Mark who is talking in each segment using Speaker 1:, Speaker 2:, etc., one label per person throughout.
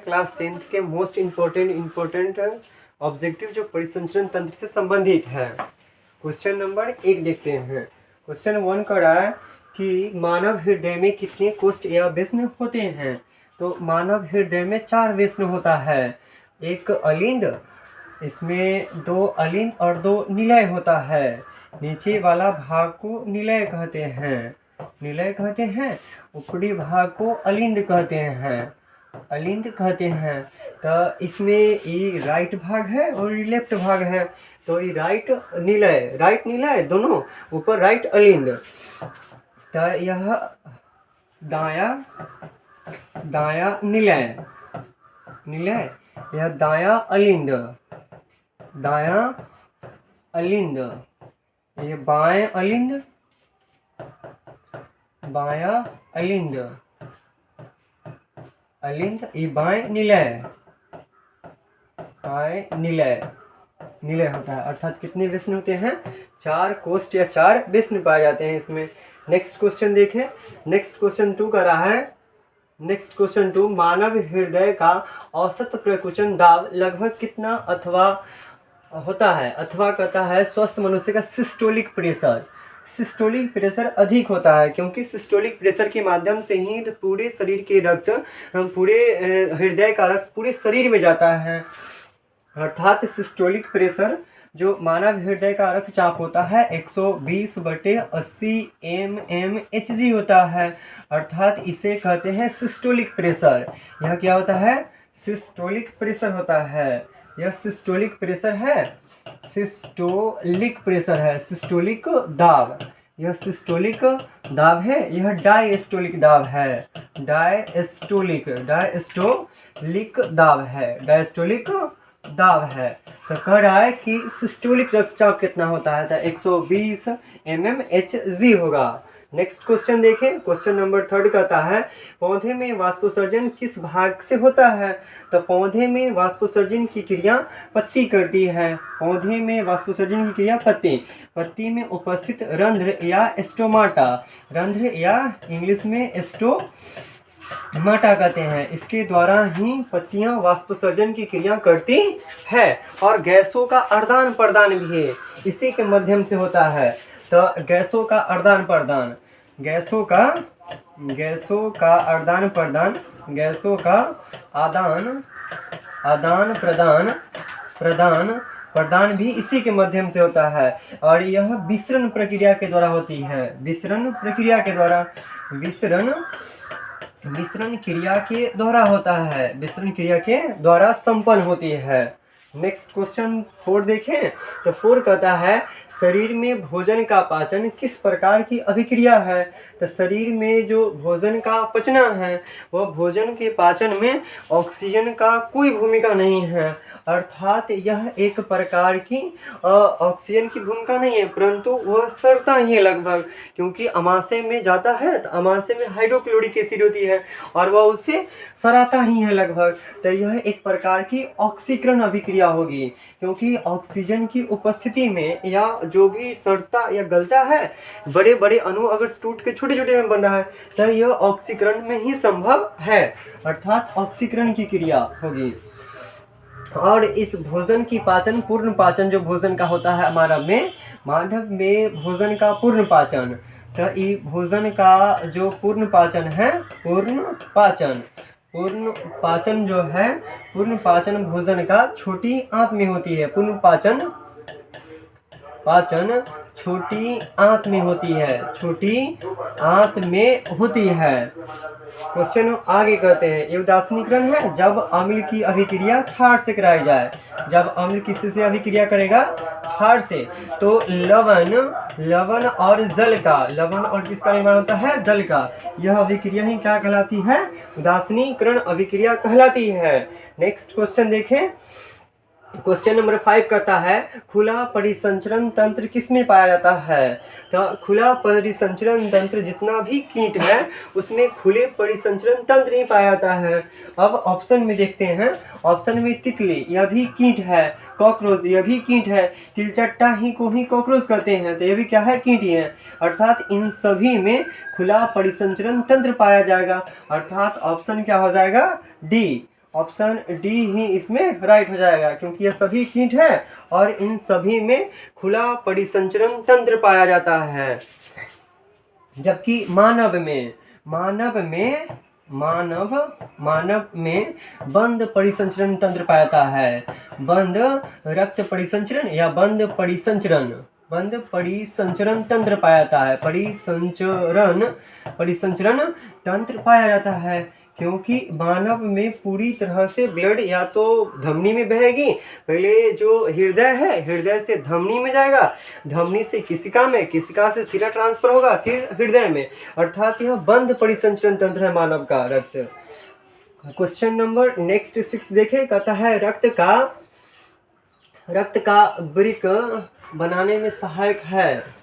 Speaker 1: Class 10th के most important objective जो परिसंचरण तंत्र से संबंधित है। क्वेश्चन नंबर 1 देखते हैं। क्वेश्चन 1 का रहा है कि मानव हृदय में कितने कोष्ठ या व्यस्न होते हैं। तो मानव हृदय में 4 व्यस्न होता है। एक अलिंद, इसमें 2 अलिंद और 2 निलय होता है। नीचे वाला भाग को निलय कहते हैं, ऊपरी भाग को अलिंद कहते हैं। तो इसमें ये राइट भाग है और ये लेफ्ट भाग है। तो ये राइट निलय दोनों, ऊपर राइट अलिंद। तो यह दाया निलय, यह दाया अलिंद, ये बाएं अलिंद, ये बाएं निलय होता है। अर्थात कितने व्यस्न होते हैं? 4 कोष्ठ या 4 व्यस्न पाए जाते हैं इसमें। नेक्स्ट क्वेश्चन देखें। नेक्स्ट क्वेश्चन 2 का रहा है। नेक्स्ट क्वेश्चन 2, मानव हृदय का औसत प्रकुचन दाब लगभग कितना अथवा होता है। अथवा कहता है स्वस्थ मनुष्य का सिस्टोलिक प्रेशर अधिक होता है, क्योंकि सिस्टोलिक प्रेशर के माध्यम से ही पूरे शरीर के रक्त, पूरे हृदय का रक्त पूरे शरीर में जाता है। अर्थात सिस्टोलिक प्रेशर जो मानव हृदय का रक्तचाप होता है 120/80 mmHg होता है। अर्थात इसे कहते हैं सिस्टोलिक प्रेशर। यह क्या होता है? सिस्टोलिक प्रेशर होता है। यह सिस्टोलिक प्रेशर है, सिस्टोलिक दाब। यह सिस्टोलिक दाब है, यह डायस्टोलिक दाब है। डायस्टोलिक दाब है। तो कह रहा है कि सिस्टोलिक रक्तचाप कितना होता है? तो 120 mmHg होगा। नेक्स्ट क्वेश्चन देखें। क्वेश्चन नंबर 3 कहता है पौधे में वाष्पोत्सर्जन किस भाग से होता है। तो पौधे में वाष्पोत्सर्जन की क्रिया पत्ती करती है। पौधे में वाष्पोत्सर्जन की क्रिया पत्ती में उपस्थित रंध्र या स्टोमाटा, रंध्र या इंग्लिश में स्टोमाटा कहते हैं, इसके द्वारा ही पत्तियां वाष्पोत्सर्जन की क्रिया करती है। और गैसों का आदान प्रदान भी इसी के माध्यम से होता है। तो गैसों का आदान प्रदान, प्रदान भी इसी के माध्यम से होता है। और यह विसरण प्रक्रिया के द्वारा होती है। विसरण क्रिया के द्वारा संपन्न होती है। नेक्स्ट क्वेश्चन 4 देखें। तो 4 कहता है शरीर में भोजन का पाचन किस प्रकार की अभिक्रिया है। तो शरीर में जो भोजन का पचना है, वह भोजन के पाचन में ऑक्सीजन का कोई भूमिका नहीं है। अर्थात यह एक प्रकार की ऑक्सीजन की भूमिका नहीं है, परंतु वह सड़ता ही है लगभग, क्योंकि अमाशय में जाता है तो अमाशय में हाइड्रोक्लोरिक एसिड होती है और वह उसे सड़ाता ही है लगभग। तो यह एक प्रकार की ऑक्सीकरण अभिक्रिया होगी, क्योंकि ऑक्सीजन की उपस्थिति में या जो भी सड़ता या गलता है, बड़े बड़े अणु अगर टूट के छोटे छोटे में बन रहा है तो यह ऑक्सीकरण में ही संभव है। अर्थात ऑक्सीकरण की क्रिया होगी। और इस भोजन की पाचन, पूर्ण पाचन जो भोजन का होता है मानव में भोजन का पूर्ण पाचन। तो ये भोजन का जो पूर्ण पाचन है, पूर्ण पाचन भोजन का छोटी आंत में होती है। पूर्ण पाचन छोटी आंत में होती है। क्वेश्चन आगे कहते हैं ये उदासीनीकरण है जब अम्ल की अभिक्रिया क्षार से कराई जाए। जब अम्ल किससे अभिक्रिया करेगा? क्षार से। तो लवण और जल का, लवण और किसका निर्माण होता है? जल का। यह अभिक्रिया ही क्या कहलाती है? उदासीनीकरण अभिक्रिया कहलाती है। नेक्स्ट क्वेश्चन देखें। क्वेश्चन नंबर 5 कहता है खुला परिसंचरण तंत्र किसमें पाया जाता है। तो खुला परिसंचरण तंत्र, जितना भी कीट है उसमें खुले परिसंचरण तंत्र ही पाया जाता है। अब ऑप्शन में देखते हैं। ऑप्शन में तितली, यह भी कीट है। कॉकरोच, यह भी कीट है। तिलचट्टा ही को ही कॉकरोच कहते हैं, तो यह भी क्या है? कीट ही है। अर्थात इन सभी में खुला परिसंचरण तंत्र पाया जाएगा। अर्थात ऑप्शन क्या हो जाएगा? डी। ऑप्शन डी ही इसमें राइट हो जाएगा, क्योंकि ये सभी कीट है और इन सभी में खुला परिसंचरण तंत्र पाया जाता है। जबकि मानव में बंद परिसंचरण तंत्र पाया जाता है। बंद रक्त परिसंचरण या बंद परिसंचरण तंत्र पाया जाता है। परिसंचरण तंत्र पाया जाता है, क्योंकि मानव में पूरी तरह से ब्लड या तो धमनी में बहेगी, पहले जो हृदय है हृदय से धमनी में जाएगा, धमनी से किसिका से सिरा ट्रांसफर होगा, फिर हृदय में, अर्थात यह बंद परिसंचरण तंत्र है मानव का रक्त। क्वेश्चन नंबर नेक्स्ट 6 देखें, कहता है रक्त का ब्रिक बनाने में सहायक है।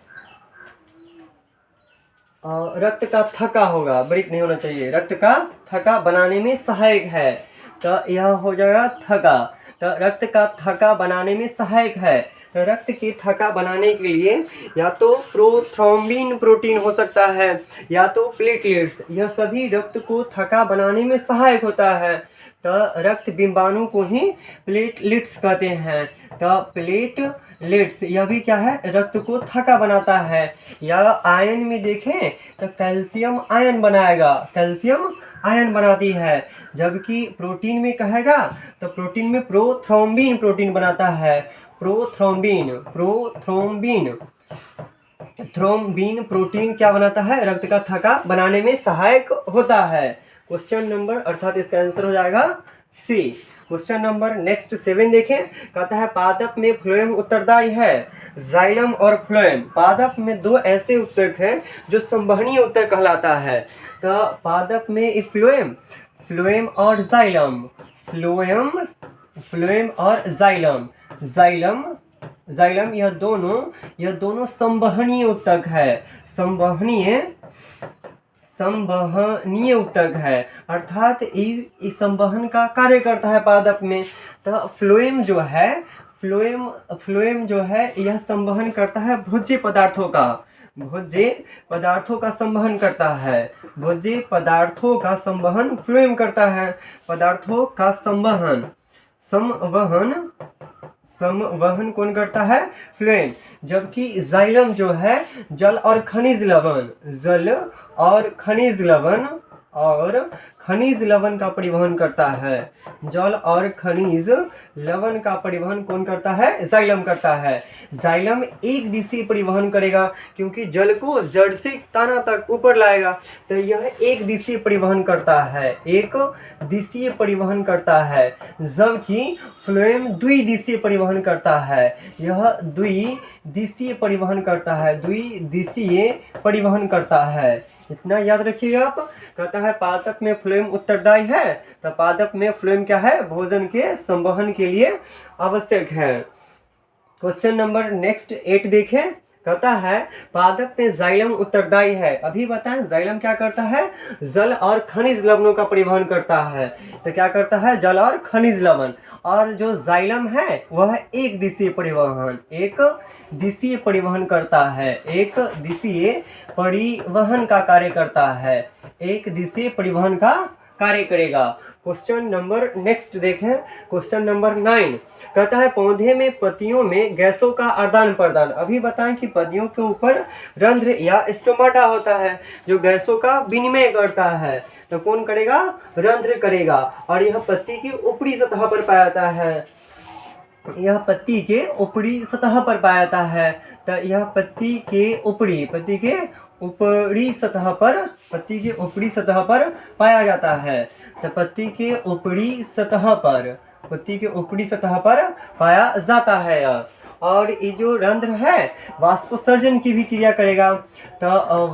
Speaker 1: रक्त का थका होगा, ब्रिक नहीं होना चाहिए। रक्त का थका बनाने में सहायक है, तो यह हो जाएगा थका। तो रक्त का थका बनाने में सहायक है, तो रक्त के थका बनाने के लिए या तो प्रोथ्रोम्बिन प्रोटीन हो सकता है या तो प्लेटलेट्स, यह सभी रक्त को थका बनाने में सहायक होता है। तो रक्त बिंबाणु को ही प्लेटलेट्स कहते हैं। तो प्लेटलेट्स यह भी क्या है, रक्त को थका बनाता है। या आयन में देखें तो कैल्शियम आयन बनाएगा, कैल्शियम आयन बनाती है। जबकि प्रोटीन में कहेगा तो प्रोटीन में प्रोथ्रोम्बिन प्रोटीन बनाता है। प्रोथ्रोम्बिन प्रोटीन क्या बनाता है, रक्त का थका बनाने में सहायक होता है। क्वेश्चन नंबर, अर्थात इसका आंसर हो जाएगा सी। क्वेश्चन नंबर नेक्स्ट 7 देखें, कहता है पादप में फ्लोएम उत्तरदायी है। जाइलम और फ्लोएम, पादप में दो ऐसे उत्तक हैं जो संवहनीय उत्तक कहलाता है। तो पादप में फ्लोएम और जाइलम, फ्लोएम और जाइलम यह दोनों संवहनीय उत्तक है। संवहनीय उत्तक है, अर्थात इस संवहन का कार्य करता है पादप में। तो फ्लोएम जो है यह संवहन करता है भोज्य पदार्थों का संवहन करता है। भोज्य पदार्थों का संवहन फ्लोएम करता है। पदार्थों का संवहन कौन करता है, फ्लोएम। जबकि जाइलम जो है जल और खनिज लवण का परिवहन करता है। जल और खनिज लवण का परिवहन कौन करता है, जाइलम करता है। जाइलम एक दिशीय परिवहन करेगा, क्योंकि जल को जड़ से तना तक ऊपर लाएगा, तो यह एक दिशीय परिवहन करता है। जबकि फ्लोएम द्विदिशीय परिवहन करता है, यह द्विदिशीय परिवहन करता है। इतना याद रखिएगा आप। कहता है पादप में फ्लोएम उत्तरदायी है, तो पादप में फ्लोएम क्या है, भोजन के संवहन के लिए आवश्यक है। क्वेश्चन नंबर नेक्स्ट 8 देखें, कहता है पादप में जाइलम उत्तरदायी है। अभी बताएं जाइलम क्या करता है, जल और खनिज लवणों का परिवहन करता है। तो क्या करता है, जल और खनिज लवण। और जो जाइलम है वह एक दिशीय परिवहन करता है, एक दिशीय परिवहन का कार्य करता है, एक दिशीय परिवहन का कार्य करेगा। क्वेश्चन नंबर नेक्स्ट देखें, क्वेश्चन नंबर 9 कहता है पौधे में पत्तियों में गैसों का आदान प्रदान। अभी बताएं कि पत्तियों के ऊपर रंध्र या स्टोमाटा होता है जो गैसों का विनिमय करता है। तो कौन करेगा, रंध्र करेगा। और यह पत्ती की ऊपरी सतह पर पाया जाता है। तो यह पत्ती के ऊपरी सतह पर पाया जाता है। तो पत्ती के ऊपरी सतह पर पाया जाता है। और ये जो रंध्र है वाष्पोत्सर्जन की भी क्रिया करेगा। तो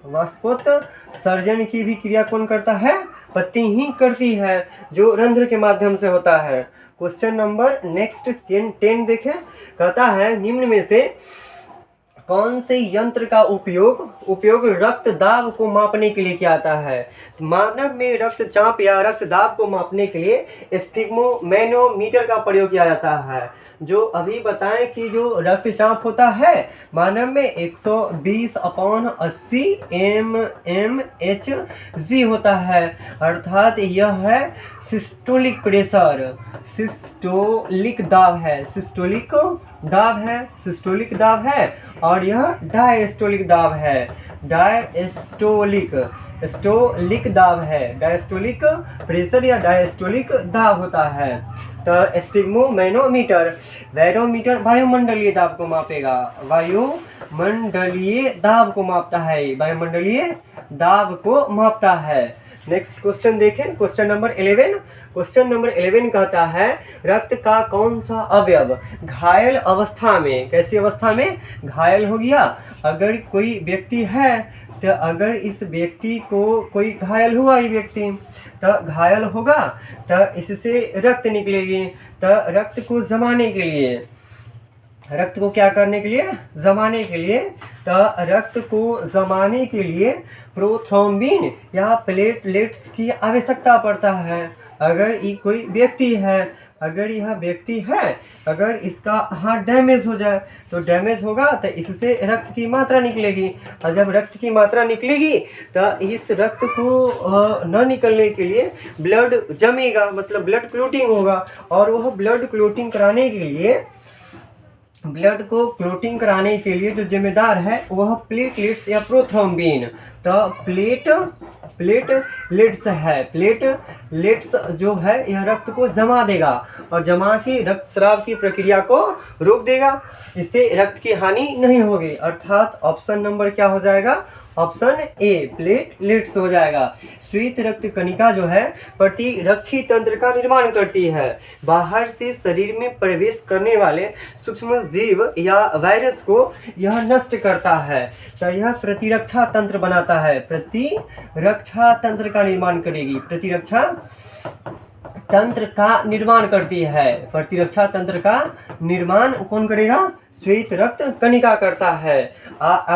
Speaker 1: वाष्पोत्सर्जन की भी क्रिया कौन करता है, पत्ती ही करती है, जो रंध्र के माध्यम से होता है। क्वेश्चन नंबर नेक्स्ट 10 देखें, कहता है निम्न में से कौन से यंत्र का उपयोग रक्त दाब को मापने के लिए किया जाता है? मानव में रक्तचाप या रक्त दाब को मापने के लिए स्फिग्मोमेनोमीटर का प्रयोग किया जाता है। जो अभी बताएं कि जो रक्तचाप होता है मानव में 120/80 mmHg होता है, अर्थात यह है सिस्टोलिक प्रेशर, सिस्टोलिक दाब है और यह डायस्टोलिक दाब है। डायस्टोलिक प्रेशर या डायस्टोलिक दाब होता है। तो स्फिग्मोमेनोमीटर वायुमंडलीय दाब को मापेगा, वायुमंडलीय दाब को मापता है। नेक्स्ट क्वेश्चन देखें, क्वेश्चन नंबर 11। क्वेश्चन नंबर 11 कहता है रक्त का कौन सा अवयव घायल अवस्था में, कैसी अवस्था में घायल हो गया? अगर कोई व्यक्ति है तो अगर इस व्यक्ति को कोई घायल हुआ, ये व्यक्ति तो घायल होगा तो इससे रक्त निकलेगी। तो रक्त को जमाने के लिए, रक्त को क्या करने के लिए? जमाने के लिए। तो रक्त को जमाने के लिए प्रोथ्रोम्बिन या प्लेटलेट्स की आवश्यकता पड़ता है। अगर ये कोई व्यक्ति है, अगर यह व्यक्ति है, अगर इसका हार्ट डैमेज हो जाए तो डैमेज होगा तो इससे रक्त की मात्रा निकलेगी, और जब रक्त की मात्रा निकलेगी तो इस रक्त को न निकलने के लिए ब्लड जमेगा, मतलब ब्लड क्लोटिंग होगा, और वह ब्लड क्लोटिंग कराने के लिए, ब्लड को क्लोटिंग कराने के लिए जो जिम्मेदार है वह प्लेटलेट्स या प्रोथ्रोम्बिन। तो प्लेटलेट्स है, प्लेटलेट्स जो है यह रक्त को जमा देगा और जमा के रक्तस्राव की प्रक्रिया को रोक देगा, इससे रक्त की हानि नहीं होगी। अर्थात ऑप्शन नंबर क्या हो जाएगा? ऑप्शन ए प्लेटलेट्स हो जाएगा। श्वेत रक्त कणिका जो है प्रतिरक्षी तंत्र का निर्माण करती है, बाहर से शरीर में प्रवेश करने वाले सूक्ष्म जीव या वायरस को यह नष्ट करता है। तो यह प्रतिरक्षा तंत्र बनाता है, प्रतिरक्षा तंत्र का निर्माण करेगी, प्रतिरक्षा तंत्र का निर्माण करती है। प्रतिरक्षा तंत्र का निर्माण कौन करेगा? श्वेत रक्त कणिका करता है।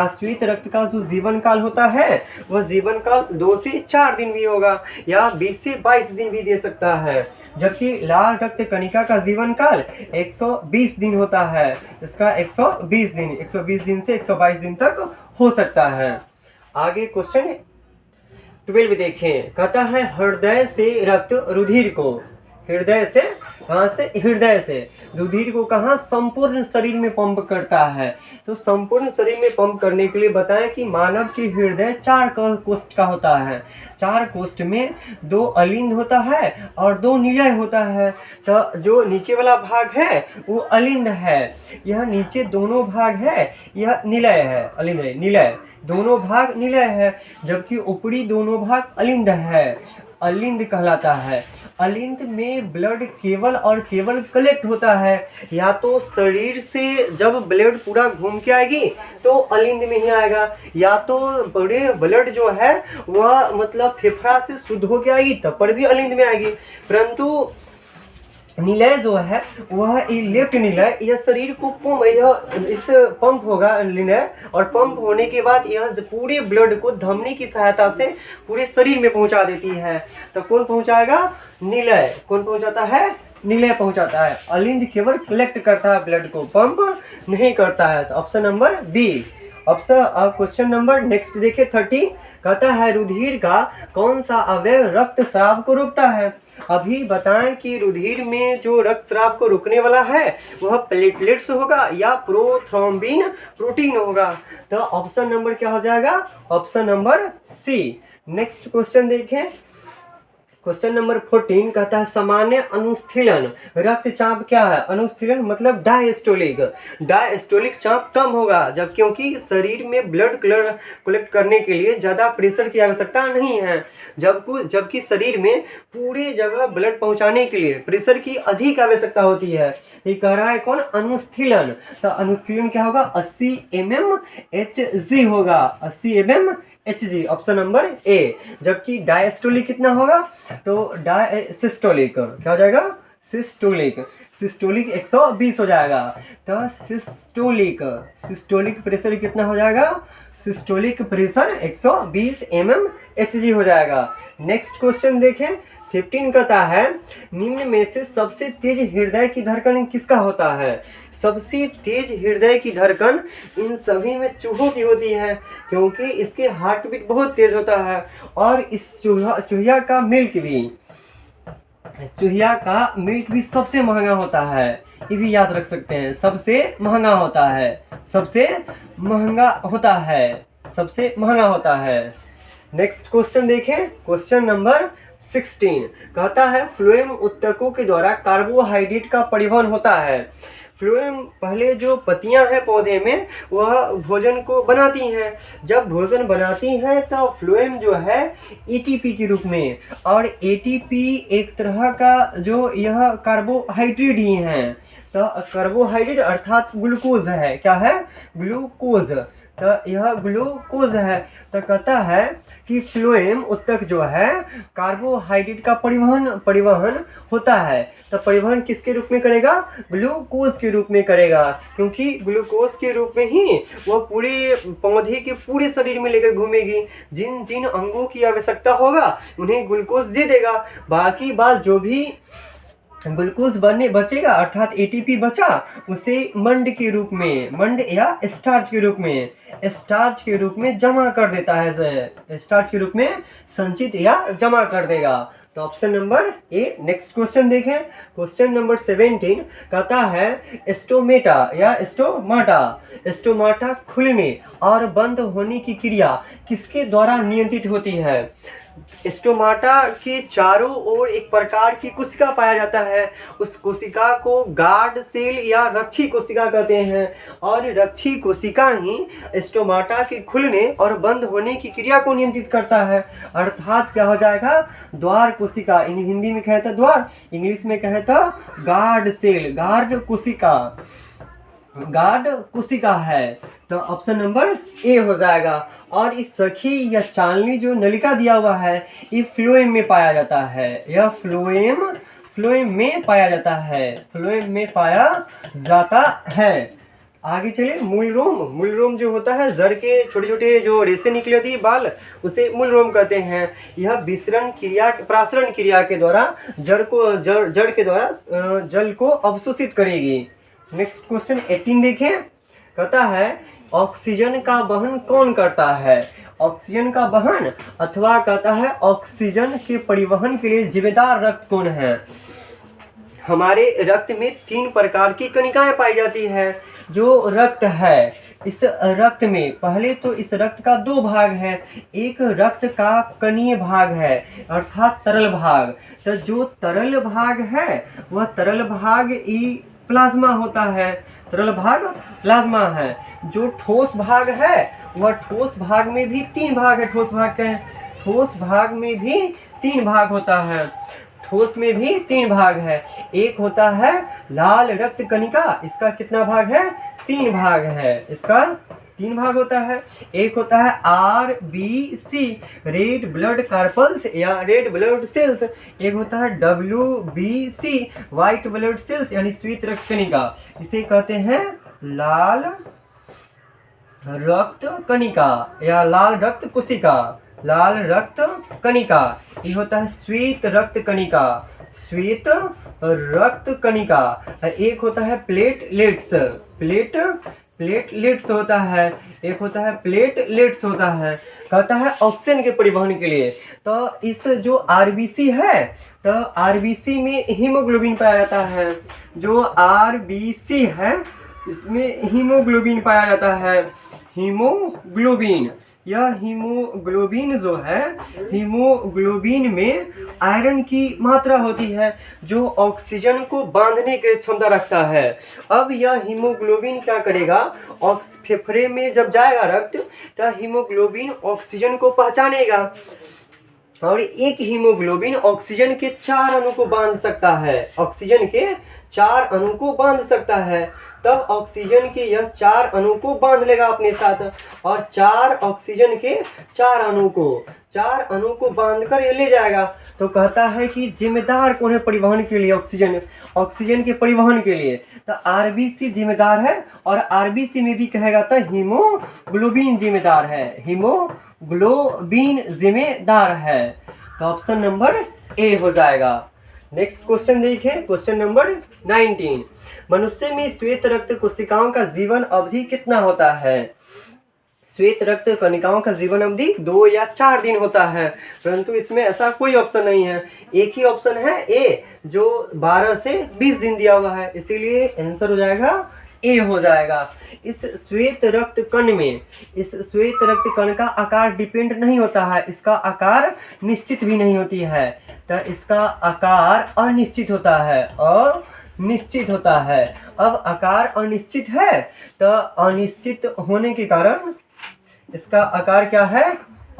Speaker 1: श्वेत रक्त का जो जीवन काल होता है वह जीवन काल 2 से 4 दिन भी होगा या 20 से 22 दिन भी दे सकता है, जबकि लाल रक्त कणिका का जीवन काल 120 दिन होता है। इसका 120 दिन से 122 दिन तक हो सकता है। आगे क्वेश्चन 12 देखें, कहता है हृदय से रक्त रुधिर को, हृदय से कहाँ से? हृदय से रुधिर को कहाँ? संपूर्ण शरीर में पंप करता है। तो संपूर्ण शरीर में पंप करने के लिए बताएं कि मानव की हृदय 4 कोष्ठ का होता है। 4 कोष्ठ में 2 अलिंद होता है और 2 निलय होता है। तो जो नीचे वाला भाग है वो अलिंद है, यह नीचे दोनों भाग है यह निलय है, अलिंद है, निलय दोनों भाग निलय है, जबकि ऊपरी दोनों भाग अलिंद है, अलिंद कहलाता है। अलिंद में ब्लड केवल और केवल कलेक्ट होता है, या तो शरीर से जब ब्लड पूरा घूम के आएगी तो अलिंद में ही आएगा, या तो बड़े ब्लड जो है वह मतलब फेफड़ा से शुद्ध हो के आएगी तब पर भी अलिंद में आएगी। परंतु निलय जो है वह लेफ्ट निलय, यह शरीर को पंप होगा निलय, और पंप होने के बाद यह पूरे ब्लड को धमनी की सहायता से पूरे शरीर में पहुंचा देती है। तो कौन पहुंचाएगा? निलय। कौन पहुंचाता है? निलय पहुंचाता है। अलिंद केवल कलेक्ट करता है, ब्लड को पंप नहीं करता है। तो option number B. Question number next देखिए 30, कहता है रुधिर का कौन सा अवयव रक्तस्राव को रोकता है? अभी बताएं कि रुधिर में जो रक्तस्राव को रोकने वाला है वह प्लेटलेट्स होगा या प्रोथ्रोम्बिन प्रोटीन होगा। तो ऑप्शन नंबर क्या हो जाएगा? Option number C. Next question देखें, क्वेश्चन नंबर 14 कहता है सामान्य अनुस्थीलन रक्तचाप क्या है? अनुस्थीलन मतलब डायस्टोलिक चाप कम होगा, जब क्योंकि शरीर में ब्लड कलेक्ट करने के लिए ज़्यादा प्रेशर की आवश्यकता नहीं है, जबकि शरीर में पूरे जगह ब्लड पहुंचाने के लिए प्रेशर की अधिक आवश्यकता होती है। ये कह रहा है कौन? अनुस्थीलन। तो अनुस्थीलन क्या होगा? 80 mmHg होगा, 80 mmHg, ऑप्शन नंबर ए। जबकि डायस्टोलिक कितना होगा? तो डायसिस्टोलिक क्या हो जाएगा? सिस्टोलिक, सिस्टोलिक 120 हो जाएगा। तो सिस्टोलिक प्रेशर कितना हो जाएगा? सिस्टोलिक प्रेशर 120 mmHg हो जाएगा। नेक्स्ट क्वेश्चन देखें 15 कहता है निम्न में से सबसे तेज हृदय की धड़कन किसका होता है? सबसे तेज हृदय की धड़कन इन सभी में चूहों की होती है, क्योंकि इसके हार्ट बीट बहुत तेज होता है। और इस चूहिया का मिल्क भी सबसे महंगा होता है, ये भी याद रख सकते हैं। सबसे महंगा होता है, सबसे महंगा होता है। नेक्स्ट क्वेश्चन देखें, क्वेश्चन नंबर 16 कहता है फ्लोएम उत्तकों के द्वारा कार्बोहाइड्रेट का परिवहन होता है। फ्लोएम पहले जो पत्तियां हैं पौधे में वह भोजन को बनाती हैं। जब भोजन बनाती हैं तो फ्लोएम जो है एटीपी के रूप में, और एटीपी एक तरह का जो यह कार्बोहाइड्रेट ही है। तो कार्बोहाइड्रेट अर्थात ग्लूकोज है। क्या है? ग्लूकोज। तो यह ग्लूकोज है। तो कहता है कि फ्लोएम उत्तक जो है कार्बोहाइड्रेट का परिवहन होता है। तो परिवहन किसके रूप में करेगा? ग्लूकोज के रूप में करेगा, क्योंकि ग्लूकोज के रूप में ही वह पूरे पौधे के पूरे शरीर में लेकर घूमेगी। जिन जिन अंगों की आवश्यकता होगा उन्हें ग्लूकोज दे देगा। बाकी बात जो भी ग्लूकोज बचेगा अर्थात एटीपी बचा, उसे मंड या स्टार्च के रूप में जमा कर देता है। स्टार्च के रूप में संचित या जमा कर देगा। तो option number A. Next question देखें, क्वेश्चन नंबर 17 कहता है स्टोमाटा खुलने और बंद होने की क्रिया किसके द्वारा नियंत्रित होती है? स्टोमाटा के चारों ओर एक प्रकार की कोशिका पाया जाता है। उस कोशिका को गार्ड सेल या रक्षी कोशिका कहते हैं, और रक्षी कोशिका ही स्टोमाटा के खुलने और बंद होने की क्रिया को नियंत्रित करता है। अर्थात क्या हो जाएगा? द्वार कोशिका। हिंदी में कहता द्वार, इंग्लिश में कहता गार्ड सेल, गार्ड कोशिका है। तो ऑप्शन नंबर ए हो जाएगा। और इस सखी या चालनी जो नलिका दिया हुआ है ये फ्लोएम में पाया जाता है। यह फ्लोएम में पाया जाता है। आगे चले, मूल रोम जो होता है जड़ के छोटे छोटे जो रेशे निकले होती है बाल, उसे मूल रोम कहते हैं। यह प्रासरण क्रिया के द्वारा जड़ के द्वारा जल को अवशोषित करेगी। नेक्स्ट क्वेश्चन 18 देखें, कहता है ऑक्सीजन का वहन कौन करता है? ऑक्सीजन का वहन अथवा कहता है ऑक्सीजन के परिवहन के लिए जिम्मेदार रक्त कौन है? हमारे रक्त में 3 प्रकार की कणिकाएं पाई जाती है। जो रक्त है, इस रक्त में पहले तो इस रक्त का 2 भाग है। एक रक्त का कणीय भाग है अर्थात तरल भाग। तो जो तरल भाग है वह तरल भाग प्लाज्मा होता है, तरल भाग प्लाज्मा है। जो ठोस भाग है वह ठोस भाग में भी 3 भाग है। ठोस भाग में भी 3 भाग होता है। ठोस में भी 3 भाग है। एक होता है लाल रक्त कणिका, इसका कितना भाग है? 3 भाग है। इसका 3 भाग होता है। एक होता है RBC रेड ब्लड कार्पल्स या रेड ब्लड सेल्स। एक होता है WBC व्हाइट ब्लड सेल्स यानी श्वेत रक्त कणिका। इसे कहते हैं लाल रक्त कणिका या लाल रक्त कणिका। ये होता है श्वेत रक्त कणिका। एक होता है प्लेटलेट्स होता है। एक होता है प्लेटलेट्स होता है, कहता है ऑक्सीजन के परिवहन के लिए। तो इस जो आरबीसी है, तो आरबीसी में हीमोग्लोबिन पाया जाता है। जो आरबीसी है इसमें हीमोग्लोबिन पाया जाता है। हीमोग्लोबिन, यह हीमोग्लोबिन जो है, हीमोग्लोबिन में आयरन की मात्रा होती है जो ऑक्सीजन को बांधने की क्षमता रखता है। अब यह हीमोग्लोबिन क्या करेगा, फेफड़े में जब जाएगा रक्त तो हीमोग्लोबिन ऑक्सीजन को पहचानेगा और एक हीमोग्लोबिन ऑक्सीजन के 4 अणु को बांध सकता है। तब ऑक्सीजन के यह 4 अणु को बांध लेगा अपने साथ, और 4 ऑक्सीजन के 4 4 अणु को बांधकर ये ले जाएगा। तो कहता है कि जिम्मेदार कौन है परिवहन के लिए, ऑक्सीजन के परिवहन के लिए। तो आरबीसी जिम्मेदार है, और आरबीसी में भी कहेगा तो हीमोग्लोबिन जिम्मेदार है, हीमोग्लोबिन जिम्मेदार है। तो ऑप्शन नंबर ए हो जाएगा। नेक्स्ट क्वेश्चन देखिए, क्वेश्चन नंबर 19। मनुष्य में श्वेत रक्त कोशिकाओं का जीवन अवधि कितना होता है? श्वेत रक्त कणिकाओं का जीवन अवधि 2 या 4 दिन होता है, परंतु इसमें ऐसा कोई ऑप्शन नहीं है। एक ही ऑप्शन है ए, जो 12 से 20 दिन दिया हुआ है, इसीलिए आंसर हो जाएगा ए हो जाएगा। इस श्वेत रक्त कण का आकार डिपेंड नहीं होता है, इसका आकार निश्चित भी नहीं होती है। तो इसका आकार अनिश्चित होता है, अनिश्चित होता है। अब आकार अनिश्चित है, तो अनिश्चित होने के कारण इसका आकार क्या है?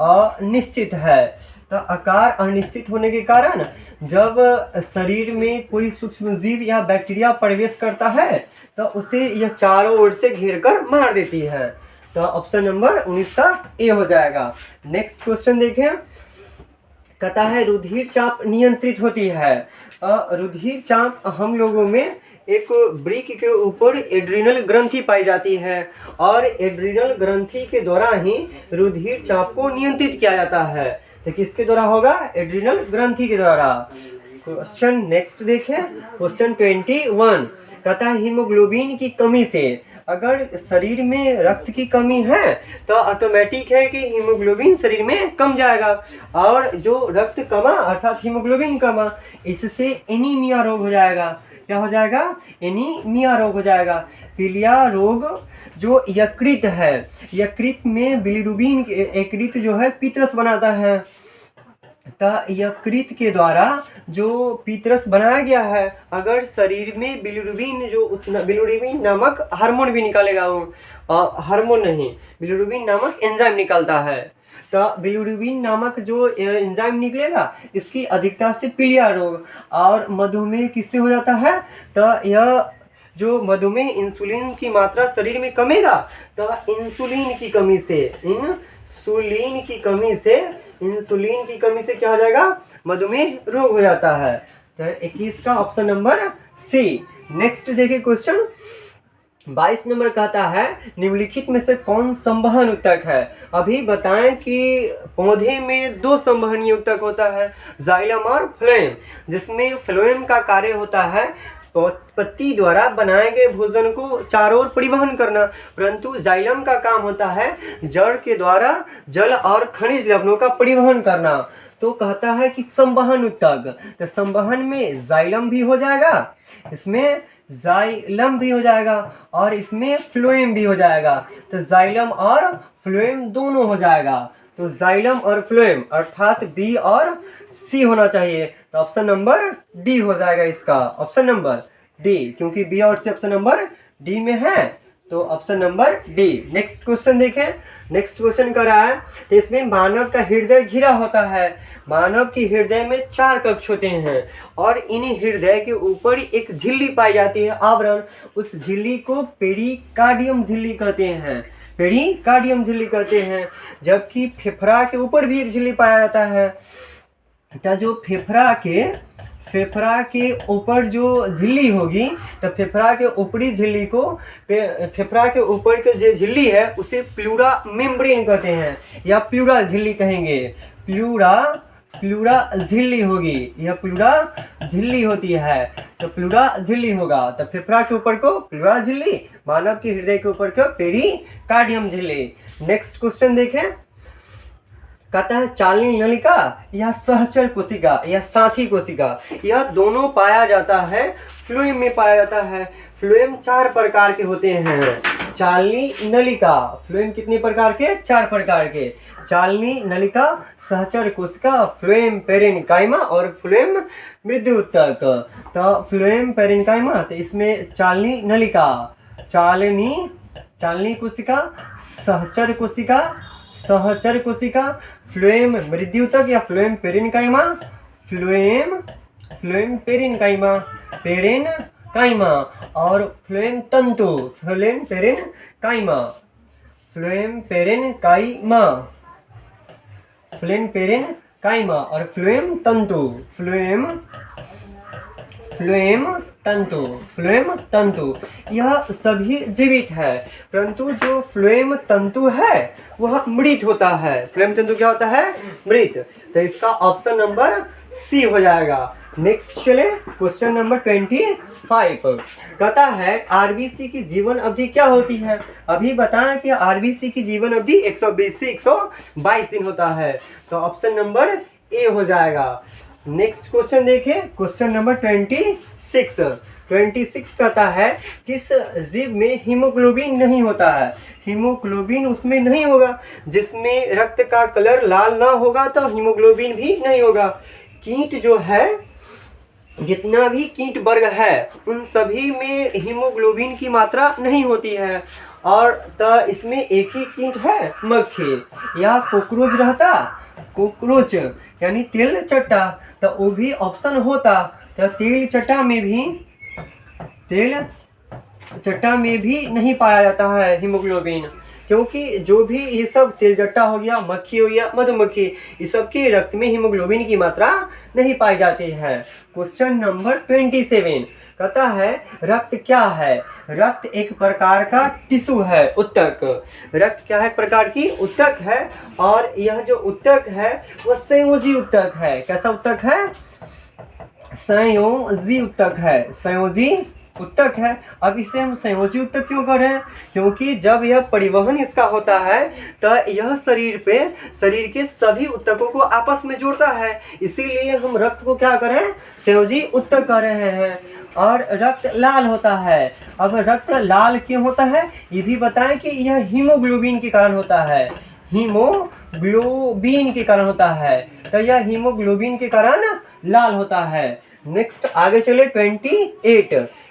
Speaker 1: अनिश्चित है। तो आकार अनिश्चित होने के कारण जब शरीर में कोई सूक्ष्म जीव या बैक्टीरिया प्रवेश करता है तो उसे यह चारों ओर से घेर कर मार देती है। तो ऑप्शन नंबर 19 का ए हो जाएगा। नेक्स्ट क्वेश्चन देखें, कहता है रुधिर चाप नियंत्रित होती है। रुधिर चाप हम लोगों में एक ब्रिक के ऊपर एड्रिनल ग्रंथि पाई जाती है, और एड्रिनल ग्रंथि के द्वारा ही रुधिर चाप को नियंत्रित किया जाता है। तो किसके द्वारा होगा? एड्रिनल ग्रंथि के द्वारा। क्वेश्चन नेक्स्ट देखें, क्वेश्चन 21। कहता है हीमोग्लोबिन की कमी से, अगर शरीर में रक्त की कमी है तो ऑटोमेटिक है कि हीमोग्लोबिन शरीर में कम जाएगा, और जो रक्त कमा अर्थात हीमोग्लोबिन कमा, इससे एनीमिया रोग हो जाएगा। क्या हो जाएगा? एनीमिया रोग हो जाएगा। पीलिया रोग जो यकृत है, यकृत में बिलिरुबिन, यकृत जो है पीतरस बनाता है। तो यकृत के द्वारा जो पीतरस बनाया गया है, अगर शरीर में बिलिरुबिन नामक हार्मोन भी निकालेगा, वो हार्मोन नहीं, बिलिरुबिन नामक एंजाइम निकलता है। तो बिलिरुबिन नामक जो एंजाइम निकलेगा, इसकी अधिकता से पीलिया रोग। और मधुमेह किससे हो जाता है? तो यह जो मधुमेह, इंसुलिन की मात्रा शरीर में कमेगा, तो इंसुलिन की कमी से क्या हो जाएगा? मधुमेह रोग हो जाता है। तो 21 का ऑप्शन नंबर सी। नेक्स्ट देखिए क्वेश्चन 22 नंबर कहता है निम्नलिखित में से कौन संवहन ऊतक है? अभी बताएं कि पौधे में 2 संवहनीय ऊतक होता है, जाइलम और फ्लोएम, जिसमें फ्लोएम का कार्य होता है पत्ती द्वारा बनाए गए भोजन को चारों ओर परिवहन करना, परंतु जाइलम का काम होता है जड़ के द्वारा जल और खनिज लवणों का परिवहन करना। तो कहता है कि संवहन ऊतक, तो संवहन में जाइलम भी हो जाएगा, इसमें जाइलम भी हो जाएगा, और इसमें फ्लोएम भी हो जाएगा। तो जाइलम और फ्लोएम दोनों हो जाएगा। तो जाइलम और फ्लोएम अर्थात बी और सी होना चाहिए। तो ऑप्शन नंबर डी हो जाएगा इसका, ऑप्शन नंबर डी, क्योंकि बी और सी ऑप्शन नंबर डी में है, तो option number D. Next question देखें, नेक्स्ट क्वेश्चन कर रहा है, तो इसमें मानव का हृदय घिरा होता है। मानव के हृदय में 4 कक्ष होते हैं, और इन हृदय के ऊपर एक झिल्ली पाई जाती है, आवरण। उस झिल्ली को पेरिकार्डियम झिल्ली कहते हैं, पेरिकार्डियम झिल्ली कहते हैं। जबकि फेफड़ा के ऊपर भी एक झिल्ली पाया जाता है। तो जो फेफड़ा के ऊपर जो झिल्ली होगी, तो फेफड़ा के ऊपरी झिल्ली को, फेफड़ा के ऊपर के जो झिल्ली है उसे प्लूरा मेम्ब्रेन कहते हैं, या प्लूरा झिल्ली कहेंगे। प्लूरा झिल्ली होगी, यह प्लूरा झिल्ली होती है, तो प्लूरा झिल्ली होगा। तो फेफड़ा के ऊपर को प्लूरा झिल्ली, मानव के हृदय के ऊपर को पेरिकार्डियम झिल्ली। नेक्स्ट क्वेश्चन देखें, कहता है चालनी नलिका या सहचर कोशिका या साथी कोशिका, यह दोनों पाया जाता है फ्लोएम में पाया जाता है। फ्लोएम 4 प्रकार के होते हैं। चालनी नलिका, फ्लोएम कितने प्रकार के? 4 प्रकार के। चालनी नलिका, सहचर कोशिका, फ्लोएम पेरेन्काइमा और फ्लोएम मृदुतक। तो फ्लोएम पेरेन्काइमा, तो इसमें चालनी नलिका, चालनी कोशिका, सहचर कोशिका, फ्लोएम मृदुतक या फ्लोएम पेरेन्काइमा, फ्लोएम पेरेन्काइमा और फ्लोएम तंतु, फ्लोएम पेरेन्काइमा। फ्लेम पेरेन काइमा और फ्लोएम तंतु, फ्लोएम तंतु यह सभी जीवित है, परंतु जो फ्लोएम तंतु है वह मृत होता है। फ्लोएम तंतु क्या होता है? मृत। तो इसका ऑप्शन नंबर सी हो जाएगा। नेक्स्ट चले क्वेश्चन नंबर 25। कहता है आरबीसी की जीवन अवधि क्या होती है? अभी बताएं कि आरबीसी की जीवन अवधि 120 से 122 दिन होता है, तो ऑप्शन नंबर ए हो जाएगा। नेक्स्ट क्वेश्चन देखिए, क्वेश्चन नंबर 26 कहता है किस जीव में हीमोग्लोबिन नहीं होता है? हीमोग्लोबिन उसमें नहीं होगा। जिसमें रक्त का कलर लाल ना होगा तो हीमोग्लोबिन भी नहीं होगा। कीट जो है, जितना भी कीट वर्ग है उन सभी में हीमोग्लोबिन की मात्रा नहीं होती है। और तो इसमें एक ही कीट है, मक्खी या कॉकरोच रहता, कॉकरोच यानी तेल चट्टा, तो वो भी ऑप्शन होता। तो तेल चट्टा में भी नहीं पाया जाता है हीमोग्लोबिन, क्योंकि जो भी ये सब तेलचट्टा हो गया, मक्खी हो गया, मधुमक्खी, इस सब के रक्त में हीमोग्लोबिन की मात्रा नहीं पाई जाती है। क्वेश्चन नंबर 27 कहता है रक्त क्या है? रक्त एक प्रकार का टिश्यू है, उत्तक। रक्त क्या है? एक प्रकार की उत्तक है, और यह जो उत्तक है वह संयोजी उत्तक है। कैसा उत्तक है? संयोजी उत्तक है, संयोजी उत्तक है। अब इसे हम संयोजी उत्तक क्यों कह रहे हैं? क्योंकि जब यह परिवहन इसका होता है तो यह शरीर के सभी उत्तकों को आपस में जोड़ता है, इसीलिए हम रक्त को क्या करें? संयोजी उत्तक कह रहे हैं। और रक्त लाल होता है। अब रक्त लाल क्यों होता है ये भी बताएं कि यह हीमोग्लोबिन के कारण होता है, हीमोग्लोबिन के कारण होता है, तो यह हीमोग्लोबिन के कारण लाल होता है। नेक्स्ट आगे चले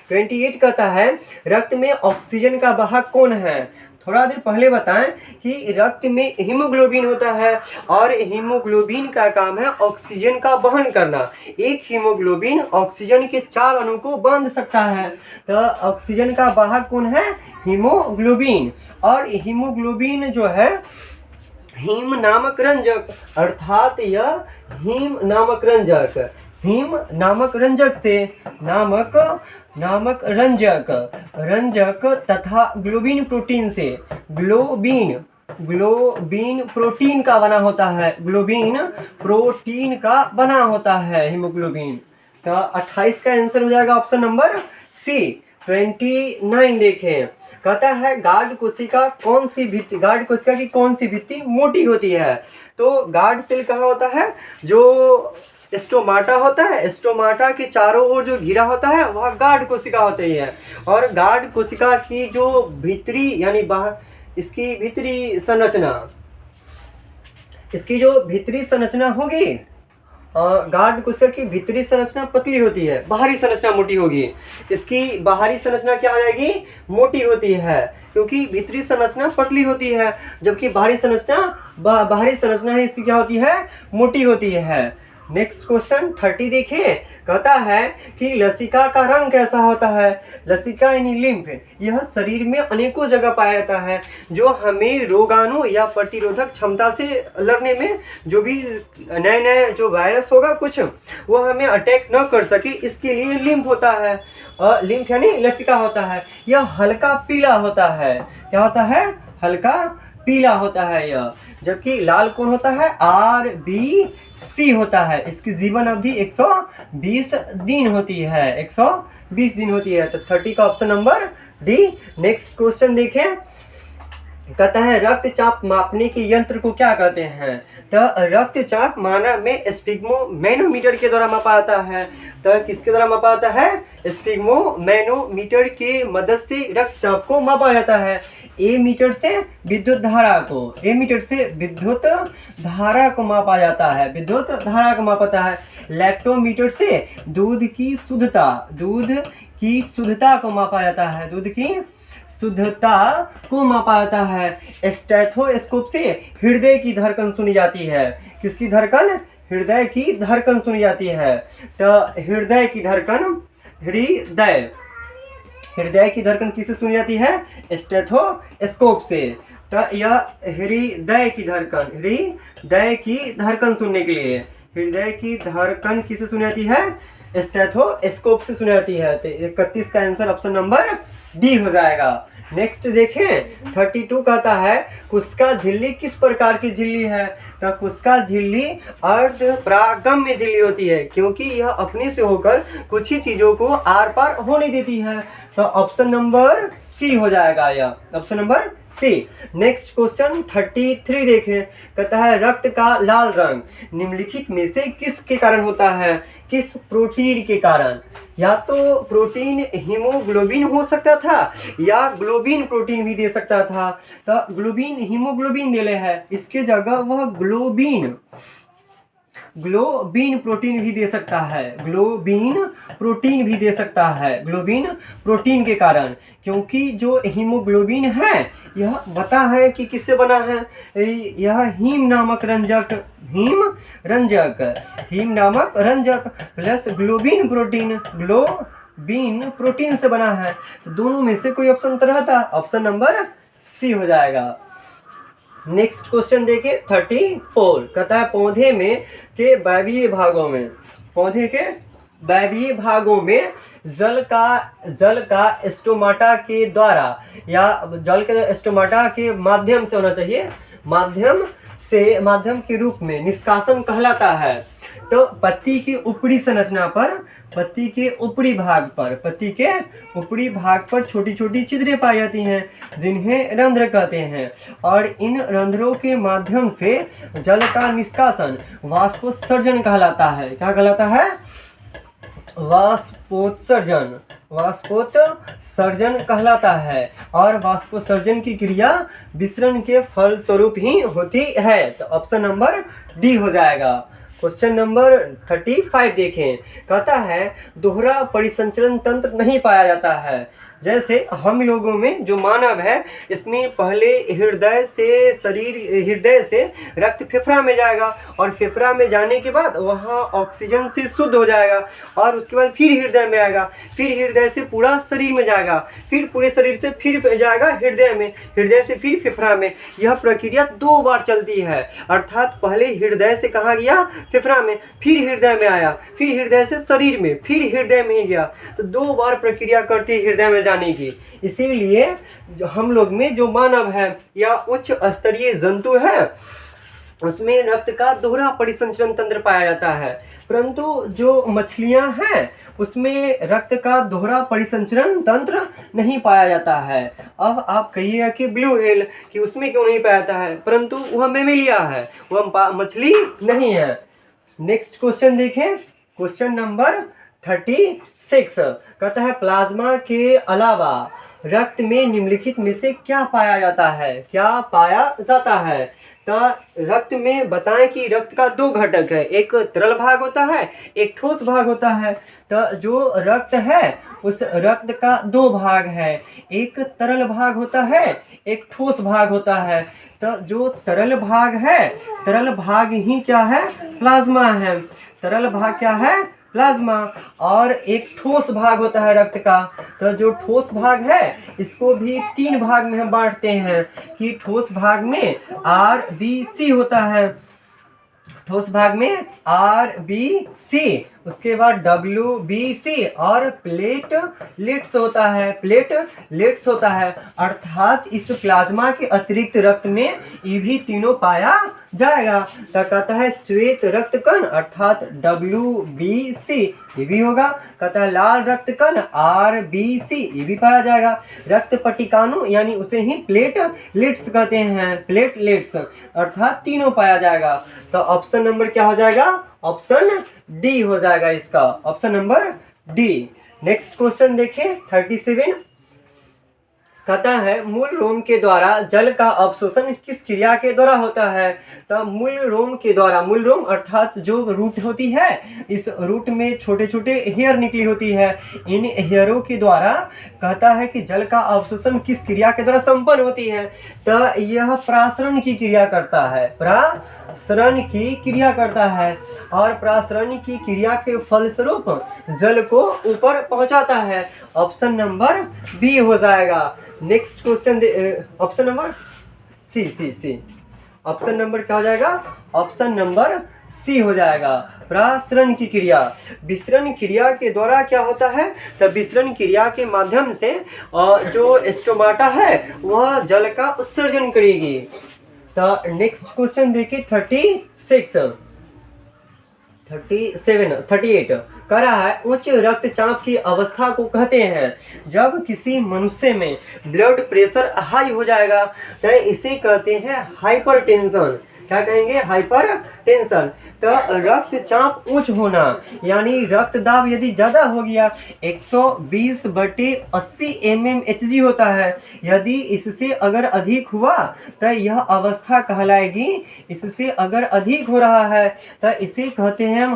Speaker 1: 28 कहता है रक्त में ऑक्सीजन का वाहक कौन है? थोड़ा देर पहले बताएं कि रक्त में हीमोग्लोबिन होता है और हीमोग्लोबिन का काम है ऑक्सीजन का वहन करना। एक हीमोग्लोबिन ऑक्सीजन के 4 अणु को बांध सकता है, तो ऑक्सीजन का वाहक कौन है? हीमोग्लोबिन। और हीमोग्लोबिन जो है हीम नामक रंजक, अर्थात यह हीम नामक रंजक से नामक रंजक तथा ग्लोबिन प्रोटीन से ग्लोबिन प्रोटीन का बना होता है, ग्लोबिन प्रोटीन का बना होता है हीमोग्लोबिन। तो 28 का आंसर हो जाएगा ऑप्शन नंबर सी। 29 देखें, कहता है गार्ड कोशिका की कौन सी भित्ति मोटी होती है? तो गार्ड सेल कहाँ होता है? जो स्टोमाटा होता है, स्टोमाटा के चारों ओर जो घिरा होता है वह गार्ड कोशिका होती है। और गार्ड कोशिका की जो भीतरी यानी बाहर इसकी जो भीतरी संरचना होगी, गार्ड कोशिका की भीतरी संरचना पतली होती है, बाहरी संरचना मोटी होगी। इसकी बाहरी संरचना क्या हो जाएगी? मोटी होती है, क्योंकि भीतरी संरचना पतली होती है, जबकि बाहरी संरचना है इसकी क्या होती है? मोटी होती है। नेक्स्ट क्वेश्चन 30 देखिए, कहता है कि लसिका का रंग कैसा होता है? लसिका यानी लिम्फ, यह शरीर में अनेकों जगह पाया जाता है, जो हमें रोगाणु या प्रतिरोधक क्षमता से लड़ने में जो भी नए जो वायरस होगा कुछ वो हमें अटैक न कर सके, इसके लिए लिम्फ होता है। लिम्फ यानी लसिका होता है। यह हल्का पीला होता है। क्या होता है? हल्का पीला होता है यह। जबकि लाल कौन होता है? RBC होता है। इसकी जीवन अवधि 120 दिन होती है, 120 दिन होती है। तो 30 का option number D. Next question देखें, कहता है रक्तचाप मापने के यंत्र को क्या कहते हैं? तो रक्तचाप मानव में स्फिग्मोमैनोमीटर के द्वारा मापा जाता है। तो किसके द्वारा मापा जाता है? स्फिग्मोमैनोमीटर के मदद से रक्तचाप को मापा जाता है। एमीटर से विद्युत धारा को मापा जाता है, विद्युत धारा को मापता है। लैक्टोमीटर से दूध की शुद्धता को मापा जाता है, दूध की शुद्धता को मापा जाता है। स्टेथोस्कोप से हृदय की धड़कन सुनी जाती है। किसकी धड़कन? हृदय की धड़कन सुनी जाती है। तो हृदय की धड़कन हृदय की धड़कन किससे सुनी जाती है? स्टेथोस्कोप से। तो यह हृदय की धड़कन सुनने के लिए हृदय की धड़कन किससे सुनी जाती है? स्टेथोस्कोप से सुनी जाती है। तो 31 का आंसर ऑप्शन नंबर डी हो जाएगा। नेक्स्ट देखें 32 कहता है कुस्का झिल्ली किस प्रकार की झिल्ली है? तो कुस्का झिल्ली अर्ध परागम्य झिल्ली होती है, क्योंकि यह अपने से होकर कुछ ही चीजों को आर पार होने देती है। तो ऑप्शन नंबर सी हो जाएगा, यह option number C. Next question 33 देखें, कहता है रक्त का लाल रंग निम्नलिखित में से किसके कारण होता है? किस प्रोटीन के कारण? या तो प्रोटीन हीमोग्लोबिन हो सकता था या ग्लोबिन प्रोटीन भी दे सकता था। तो ग्लोबिन हीमोग्लोबिन देले है, इसके जगह वह ग्लोबिन प्रोटीन भी दे सकता है। ग्लोबिन प्रोटीन के कारण, क्योंकि जो हीमोग्लोबिन है यह बता है कि किससे बना है? यह हीम नामक रंजक प्लस ग्लोबिन प्रोटीन से बना है। तो दोनों में से कोई ऑप्शन तो रहता, ऑप्शन नंबर सी हो जाएगा। नेक्स्ट क्वेश्चन देखिए 34, कहता है पौधे के वायवीय भागों में जल का स्टोमाटा के द्वारा या जल के स्टोमाटा के माध्यम से होना चाहिए, माध्यम के रूप में निष्कासन कहलाता है। तो पत्ती की ऊपरी संरचना पर, पत्ती के ऊपरी भाग पर छोटी छोटी छिद्रें पाई जाती हैं जिन्हें रंध्र कहते हैं, और इन रंध्रों के माध्यम से जल का निष्कासन वाष्पोत्सर्जन कहलाता है। क्या कहलाता है? वाष्पोत्सर्जन कहलाता है। और वाष्पोत्सर्जन की क्रिया विसरण के फल स्वरूप ही होती है। तो ऑप्शन नंबर डी हो जाएगा। क्वेश्चन नंबर 35 देखें, कहता है दोहरा परिसंचरण तंत्र नहीं पाया जाता है। जैसे हम लोगों में जो मानव है, इसमें पहले हृदय से रक्त फेफड़ा में जाएगा, और फेफड़ा में जाने के बाद वहाँ ऑक्सीजन से शुद्ध हो जाएगा, और उसके बाद फिर हृदय में आएगा, फिर हृदय से पूरा शरीर में जाएगा, फिर पूरे शरीर से फिर जाएगा हृदय में, हृदय से फिर फेफड़ा में। यह प्रक्रिया 2 बार चलती है, अर्थात पहले हृदय से कहाँ गया? फेफड़ा में, फिर हृदय में आया, फिर हृदय से शरीर में, फिर हृदय में ही गया। तो 2 बार प्रक्रिया करती है हृदय में जाने की। इसीलिए हम लोग में जो मानव है या उच्च स्तरीय जंतु है, उसमें रक्त का दोहरा परिसंचरण तंत्र पाया जाता है। परंतु जो मछलियां हैं उसमें रक्त का दोहरा परिसंचरण तंत्र नहीं पाया जाता है। अब आप कहिएगा कि ब्लू व्हेल कि उसमें क्यों नहीं पाया जाता है? परंतु वह मेमेलिया है, वह मछली नहीं है। नेक्स्ट क्वेश्चन देखें, क्वेश्चन नंबर 36, कहता है प्लाज्मा के अलावा रक्त में निम्नलिखित में से क्या पाया जाता है? तो रक्त में बताएं कि रक्त का 2 घटक है, एक तरल भाग होता है, एक ठोस भाग होता है। तो जो रक्त है उस रक्त का 2 भाग है, एक तरल भाग होता है, एक ठोस भाग होता है। तो जो तरल भाग है, तरल भाग ही क्या है? प्लाज्मा है। तरल भाग क्या है? प्लाज्मा। और एक ठोस भाग होता है रक्त का। तो जो ठोस भाग है इसको भी 3 भाग में हम बांटते हैं कि ठोस भाग में RBC होता है, ठोस भाग में RBC, उसके बाद WBC और प्लेटलेट्स होता है। अर्थात इस प्लाज्मा के अतिरिक्त रक्त में ये भी तीनों पाया जाएगा। तो कहता है श्वेत रक्त कण अर्थात WBC ये भी होगा। कहता है लाल रक्त कण RBC ये भी पाया जाएगा। रक्त पट्टिकाणु यानी उसे ही प्लेटलेट्स कहते हैं, प्लेटलेट्स अर्थात तीनों पाया जाएगा। तो ऑप्शन नंबर क्या हो जाएगा? ऑप्शन डी हो जाएगा इसका, option number D. Next question देखें 37, कहता है मूल रोम के द्वारा जल का अवशोषण किस क्रिया के द्वारा होता है। तो मूल रोम के द्वारा, मूल रोम अर्थात जो रूट होती है, इस रूट में छोटे छोटे हेयर निकली होती है। इन हेयरों के द्वारा कहता है कि जल का अवशोषण किस क्रिया के द्वारा संपन्न होती है। तो यह प्रासरण की क्रिया करता है, प्रासरण की क्रिया करता है, और प्रासरण की क्रिया के फलस्वरूप जल को ऊपर पहुंचाता है। ऑप्शन नंबर बी हो जाएगा। Next question, option number C. Option number क्या हो जाएगा? ऑप्शन नंबर सी हो जाएगा, प्रासरण की क्रिया। विसरण क्रिया के द्वारा क्या होता है? तो विसरण क्रिया के माध्यम से जो स्टोमाटा है वह जल का उत्सर्जन करेगी। तो नेक्स्ट क्वेश्चन देखिए 38 कह रहा है उच्च रक्तचाप की अवस्था को कहते हैं जब किसी मनुष्य में ब्लड प्रेशर हाई हो जाएगा, तो इसे कहते हैं हाइपरटेंशन। क्या कहेंगे? हाइपरटेंशन। तो रक्तचाप उच्च होना यानी रक्त दाब यदि ज़्यादा हो गया, 120/80 mmHg होता है, यदि इससे अगर अधिक हुआ तो यह अवस्था कहलाएगी। इससे अगर अधिक हो रहा है तो इसे कहते हैं हम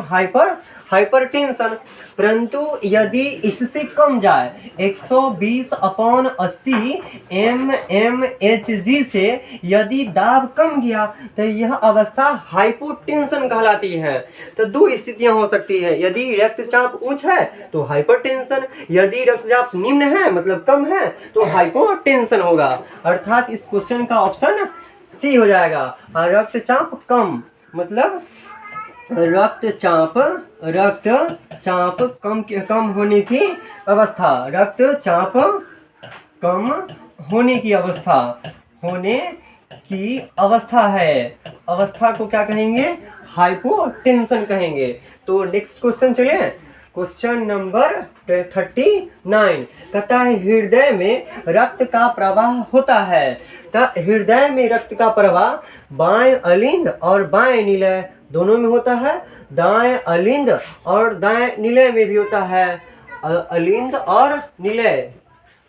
Speaker 1: हाइपरटेंशन। परंतु यदि इससे कम जाए, 120/80 mmHg से यदि दाब कम गया तो यह अवस्था हाइपोटेंशन कहलाती है। तो दो स्थितियां हो सकती है, यदि रक्तचाप उच्च है तो हाइपरटेंशन, यदि रक्तचाप निम्न है मतलब कम है तो हाइपोटेंशन होगा। अर्थात इस क्वेश्चन का ऑप्शन सी हो जाएगा। रक्तचाप कम मतलब रक्तचाप कम होने की अवस्था, रक्तचाप कम होने की अवस्था है। अवस्था को क्या कहेंगे? हाइपोटेंशन कहेंगे। तो नेक्स्ट क्वेश्चन चले, क्वेश्चन नंबर 39 कहता है हृदय में रक्त का प्रवाह होता है। तो हृदय में रक्त का प्रवाह बाएं अलिंद और बाएं निलय दोनों में होता है, दाएं अलिंद और दाएं निलय में भी होता है। अलिंद और निलय,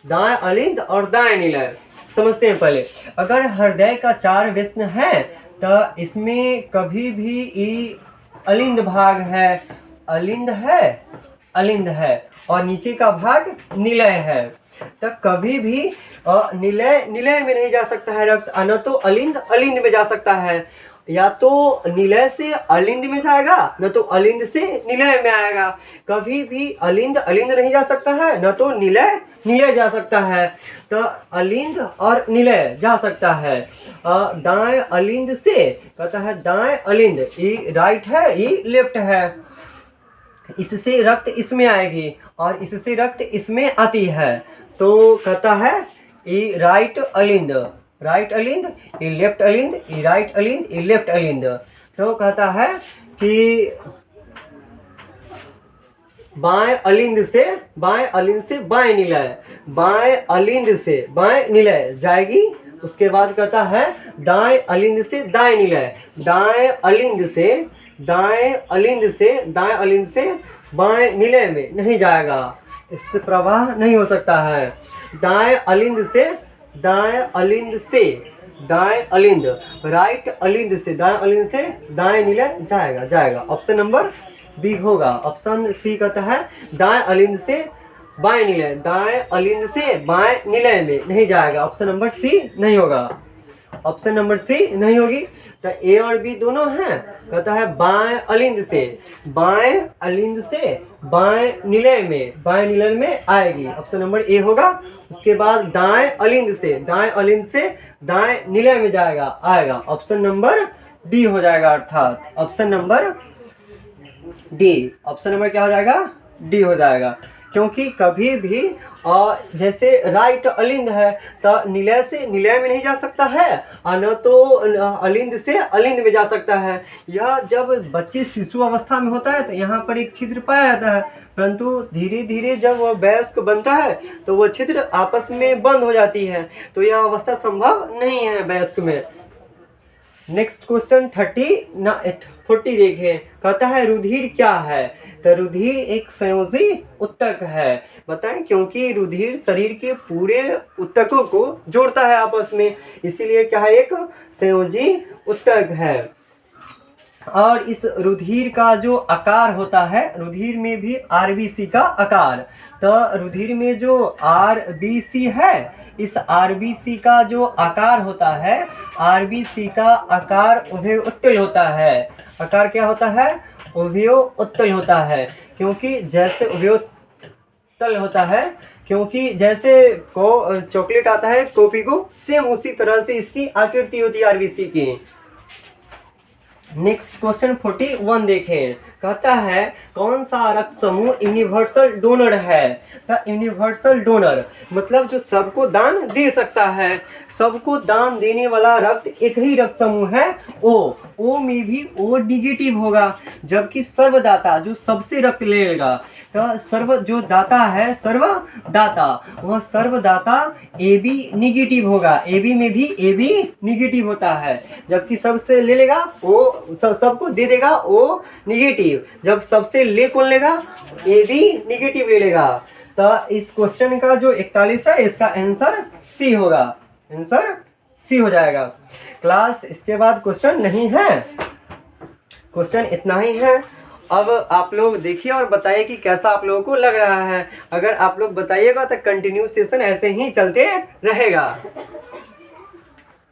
Speaker 1: दाएं अलिंद और दाएं निलय समझते हैं पहले। अगर हृदय का 4 व्यसन है तो इसमें कभी भी अलिंद भाग है, अलिंद है और नीचे का भाग निलय है। तो कभी भी निलय में नहीं जा सकता है रक्त, न तो अलिंद में जा सकता है, या तो निलय से अलिंद में जाएगा न तो अलिंद से निलय में आएगा। कभी भी अलिंद नहीं जा सकता है, न तो निलय जा सकता है। तो अलिंद और निलय जा सकता है। दाएं अलिंद से कहता है दाएं अलिंद, ये राइट है ये लेफ्ट है, इससे रक्त इसमें आएगी और इससे रक्त इसमें आती है। तो कहता है ये राइट अलिंद, ये लेफ्ट अलिंद, ये राइट अलिंद, ये लेफ्ट अलिंद। तो कहता है कि बाएं अलिंद से बाएं निलय, बाएं अलिंद से बाएं निलय जाएगी। उसके बाद कहता है दाएं अलिंद से दाएं निलय, दाएं अलिंद से बाएं निलय में नहीं जाएगा, इससे प्रवाह नहीं हो सकता है। दाएं अलिंद से दाएं अलिंद, राइट अलिंद से दाएं निलय जाएगा। ऑप्शन नंबर बी होगा। ऑप्शन सी कहता है दाएं अलिंद से बाएं निलय, दाएं अलिंद से बाएं निलय में नहीं जाएगा। ऑप्शन नंबर सी नहीं होगा, ऑप्शन नंबर सी नहीं होगी। तो ए और बी दोनों हैं। कहता है बाएं अलिंद से बाएं निलय में आएगी। ऑप्शन नंबर ए होगा। उसके बाद दाएं अलिंद से दाएं निलय में आएगा। ऑप्शन नंबर डी हो जाएगा। अर्थात option number D, option number क्या हो जाएगा? डी हो जाएगा। क्योंकि कभी भी जैसे राइट अलिंद है तो निलय से निलय में नहीं जा सकता है और न तो अलिंद से अलिंद में जा सकता है। यह जब बच्चे शिशु अवस्था में होता है तो यहाँ पर एक छिद्र पाया जाता है, परंतु धीरे धीरे जब वह वयस्क बनता है तो वह छिद्र आपस में बंद हो जाती है। तो यह अवस्था संभव नहीं है वयस्क में। नेक्स्ट क्वेश्चन 40 देखें, कहता है रुधिर क्या है? तो रुधिर एक संयोजी उत्तक है। बताएं, क्योंकि रुधिर शरीर के पूरे उत्तकों को जोड़ता है आपस में, इसीलिए क्या है, एक संयोजी उत्तक है। और इस रुधिर का जो आकार होता है, रुधिर में भी आरबीसी का आकार, तो रुधिर में जो आरबीसी है, इस आरबीसी का जो आकार होता है, आरबीसी का आकार उभयोत्तल होता है। आकार क्या होता है? उभयोत्तल होता है, क्योंकि जैसे उभयोत्तल होता है, क्योंकि जैसे को चॉकलेट आता है कॉपी को, सेम उसी तरह से इसकी आकृति होती है आरबीसी की। नेक्स्ट क्वेश्चन 41 देखें, कहता है कौन सा रक्त समूह यूनिवर्सल डोनर है? तो यूनिवर्सल डोनर मतलब जो सबको दान दे सकता है, सबको दान देने वाला रक्त एक ही रक्त समूह है, ओ में भी ओ निगेटिव होगा, जबकि सर्वदाता जो सबसे रक्त लेगा, तो सर्व जो दाता है, सर्वदाता, वह सर्वदाता ए बी निगेटिव होगा, ए बी में भी ए बी निगेटिव होता है, जबकि सबसे ले लेगा ओ, सबको दे देगा ओ निगेटिव, जब सबसे ले कौन लेगा? ए बी निगेटिव ले लेगा। तो इस क्वेश्चन का जो 41 है, इसका आंसर सी होगा, आंसर सी हो जाएगा। क्लास इसके बाद क्वेश्चन नहीं है, क्वेश्चन इतना ही है। अब आप लोग देखिए और बताइए कि कैसा आप लोगों को लग रहा है। अगर आप लोग बताइएगा तो कंटिन्यू सेशन ऐसे ही चलते रहेगा।